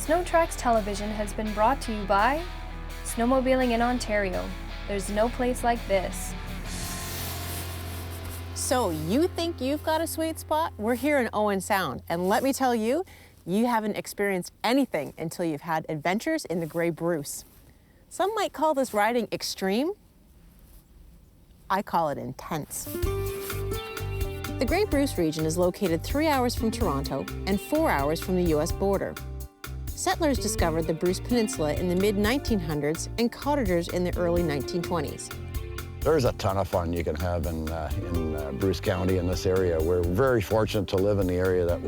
SnowTrax television has been brought to you by Snowmobiling in Ontario. There's no place like this. So you think you've got a sweet spot? We're here in Owen Sound, and let me tell you, you haven't experienced anything until you've had adventures in the Grey Bruce. Some might call this riding extreme. I call it intense. The Grey Bruce region is located 3 hours from Toronto and 4 hours from the US border. Settlers discovered the Bruce Peninsula in the mid-1900s and cottagers in the early 1920s. There's a ton of fun you can have in Bruce County in this area. We're very fortunate to live in the area that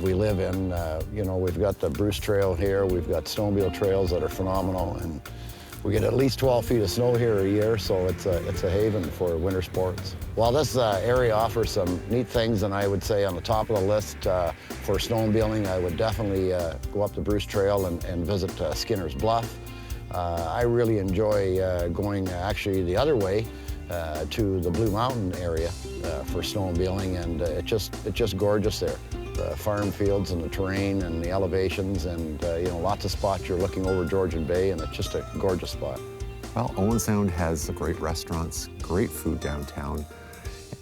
we live in. You know, we've got the Bruce Trail here, we've got snowmobile trails that are phenomenal, and we get at least 12 feet of snow here a year, so it's a haven for winter sports. While this area offers some neat things, and I would say on the top of the list for snowmobiling, I would definitely go up the Bruce Trail and visit Skinner's Bluff. I really enjoy going actually the other way to the Blue Mountain area for snowmobiling, and it's just gorgeous there. The farm fields and the terrain and the elevations, and you know, lots of spots you're looking over Georgian Bay, and it's just a gorgeous spot. Well, Owen Sound has great restaurants, great food downtown,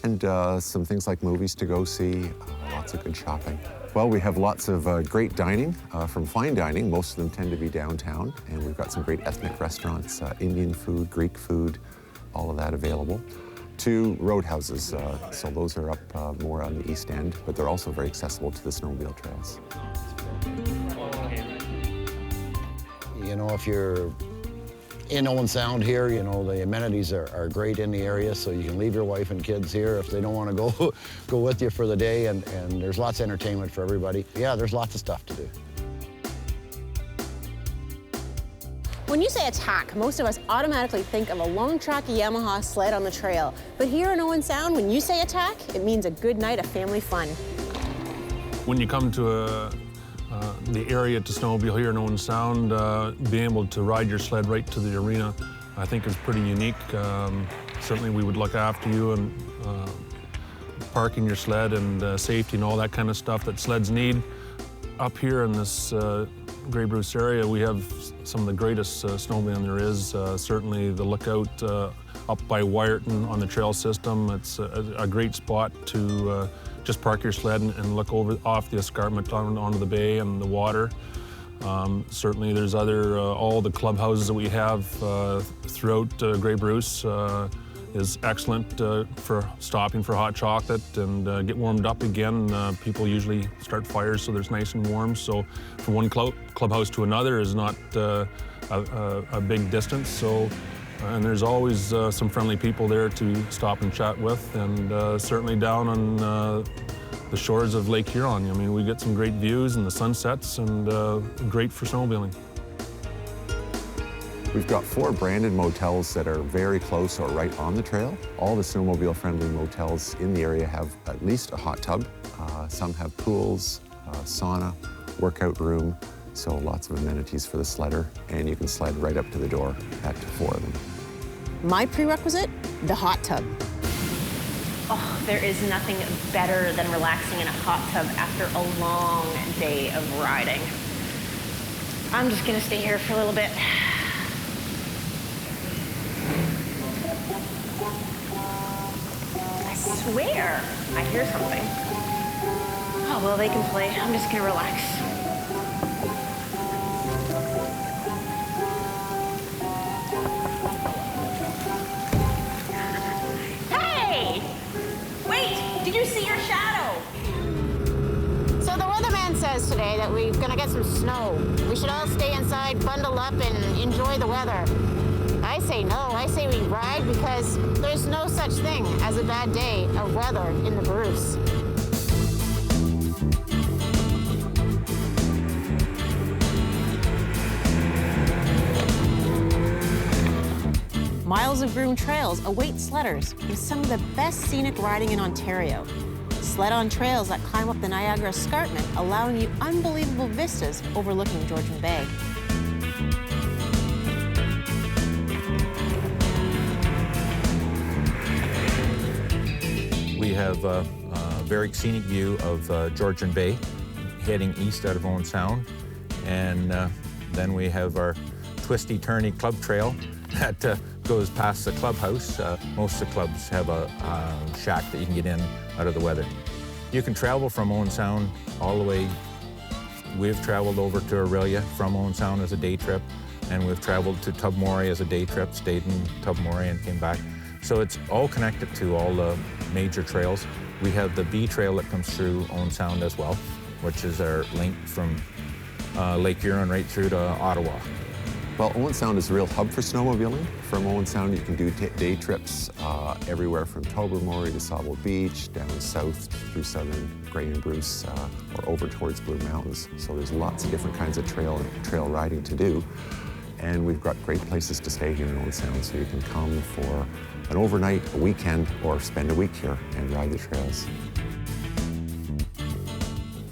and some things like movies to go see, lots of good shopping. Well, we have lots of great dining, from fine dining. Most of them tend to be downtown, and we've got some great ethnic restaurants, Indian food, Greek food, all of that available, to roadhouses. So those are up more on the east end, but they're also very accessible to the snowmobile trails. You know, if you're in Owen Sound here, you know, the amenities are great in the area, so you can leave your wife and kids here if they don't want to go with you for the day, and there's lots of entertainment for everybody. Yeah, there's lots of stuff to do. When you say attack, most of us automatically think of a long-track Yamaha sled on the trail. But here in Owen Sound, when you say attack, it means a good night of family fun. When you come to the area to snowmobile here in Owen Sound, being able to ride your sled right to the arena, I think is pretty unique. Certainly we would look after you and parking your sled and safety and all that kind of stuff that sleds need. Up here in this Grey Bruce area, we have some of the greatest snowmobiling there is. Certainly the lookout up by Wyerton on the trail system. It's a great spot to just park your sled and look over off the escarpment onto the bay and the water. Certainly there's all the clubhouses that we have throughout Grey Bruce is excellent for stopping for hot chocolate and get warmed up again. People usually start fires so there's nice and warm. So from one clubhouse to another is not a big distance. So, and there's always some friendly people there to stop and chat with, and certainly down on the shores of Lake Huron. I mean, we get some great views and the sunsets, and great for snowmobiling. We've got 4 branded motels that are very close or right on the trail. All the snowmobile-friendly motels in the area have at least a hot tub. Some have pools, sauna, workout room, so lots of amenities for the sledder, and you can sled right up to the door at 4 of them. My prerequisite, the hot tub. Oh, there is nothing better than relaxing in a hot tub after a long day of riding. I'm just gonna stay here for a little bit. I swear I hear something. Oh, well, they can play. I'm just gonna relax. Hey! Wait, did you see your shadow? So the weatherman says today that we're gonna get some snow. We should all stay inside, bundle up, and enjoy the weather. I say no. I say we ride because there's no such thing as a bad day of weather in the Bruce. Miles of groomed trails await sledders with some of the best scenic riding in Ontario. Sled on trails that climb up the Niagara Escarpment, allowing you unbelievable vistas overlooking Georgian Bay. We have a very scenic view of Georgian Bay heading east out of Owen Sound. And then we have our twisty-turny club trail that goes past the clubhouse. Most of the clubs have a shack that you can get in out of the weather. You can travel from Owen Sound all the way. We've traveled over to Aurelia from Owen Sound as a day trip, and we've traveled to Tubmorey as a day trip, stayed in Tubmorey and came back. So it's all connected to all the major trails. We have the B trail that comes through Owen Sound as well, which is our link from Lake Huron right through to Ottawa. Well, Owen Sound is a real hub for snowmobiling. From Owen Sound, you can do day trips everywhere from Tobermory to Sawville Beach, down south through southern Grey and Bruce, or over towards Blue Mountains. So there's lots of different kinds of trail riding to do. And we've got great places to stay here in Owen Sound, so you can come for an overnight, a weekend, or spend a week here and ride the trails.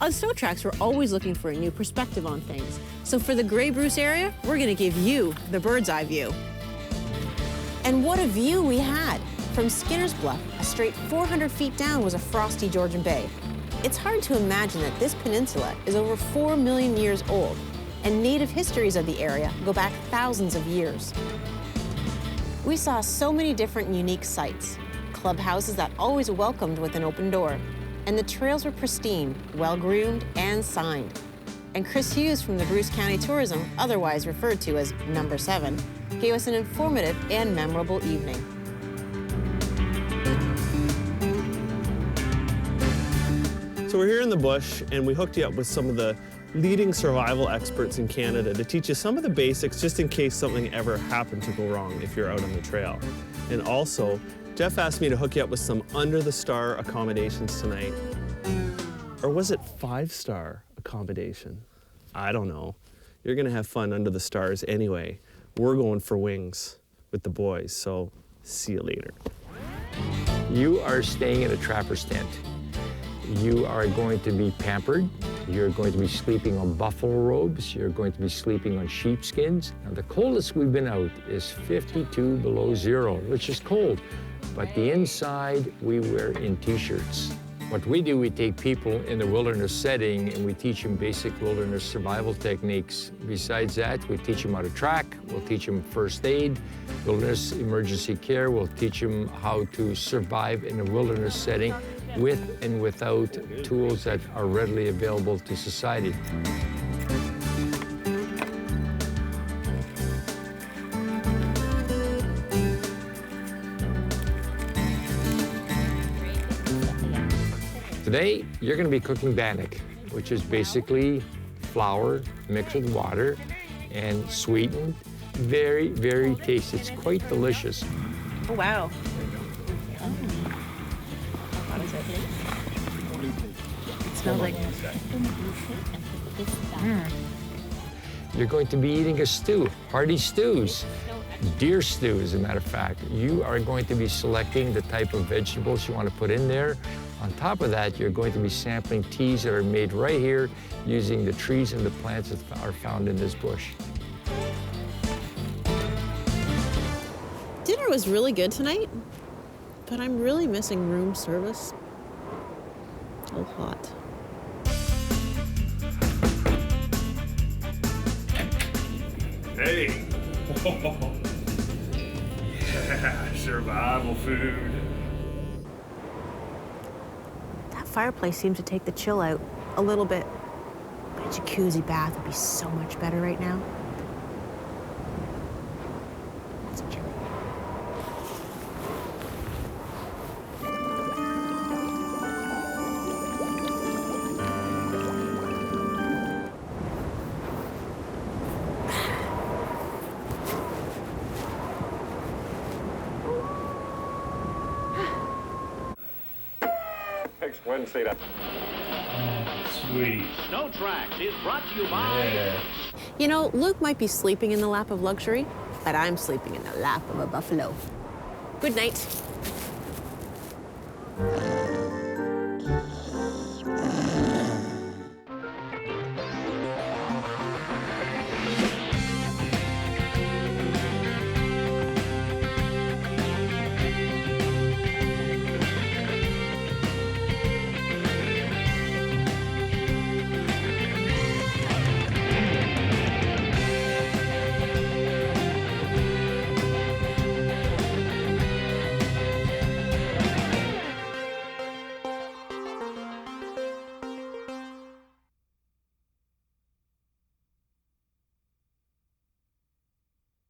On SnowTrax, we're always looking for a new perspective on things. So for the Grey Bruce area, we're going to give you the bird's eye view. And what a view we had! From Skinner's Bluff, a straight 400 feet down was a frosty Georgian Bay. It's hard to imagine that this peninsula is over 4 million years old, and native histories of the area go back thousands of years. We saw so many different and unique sights, clubhouses that always welcomed with an open door, and the trails were pristine, well-groomed, and signed. And Chris Hughes from the Bruce County Tourism, otherwise referred to as Number 7, gave us an informative and memorable evening. So we're here in the bush, and we hooked you up with some of the leading survival experts in Canada to teach you some of the basics just in case something ever happened to go wrong if you're out on the trail. And also, Jeff asked me to hook you up with some under-the-star accommodations tonight. Or was it 5-star accommodation? I don't know. You're gonna have fun under the stars anyway. We're going for wings with the boys, so see you later. You are staying in a trapper's tent. You are going to be pampered. You're going to be sleeping on buffalo robes. You're going to be sleeping on sheepskins. Now, the coldest we've been out is 52 below zero, which is cold. But the inside, we wear in t-shirts. What we do, we take people in the wilderness setting and we teach them basic wilderness survival techniques. Besides that, we teach them how to track, we'll teach them first aid, wilderness emergency care, we'll teach them how to survive in a wilderness setting with and without tools that are readily available to society. Today, you're going to be cooking bannock, which is basically flour mixed with water and sweetened. Very, very tasty. It's quite delicious. Oh, wow. It smells like... You're going to be eating a stew, hearty stews. Deer stew, as a matter of fact. You are going to be selecting the type of vegetables you want to put in there. On top of that, you're going to be sampling teas that are made right here using the trees and the plants that are found in this bush. Dinner was really good tonight, but I'm really missing room service. A lot. Hey! Yeah, survival food. That fireplace seems to take the chill out a little bit. But a jacuzzi bath would be so much better right now. It's chilly. When say that. Sweet. SnowTrax is brought to you by... You know, Luke might be sleeping in the lap of luxury, but I'm sleeping in the lap of a buffalo. Good night.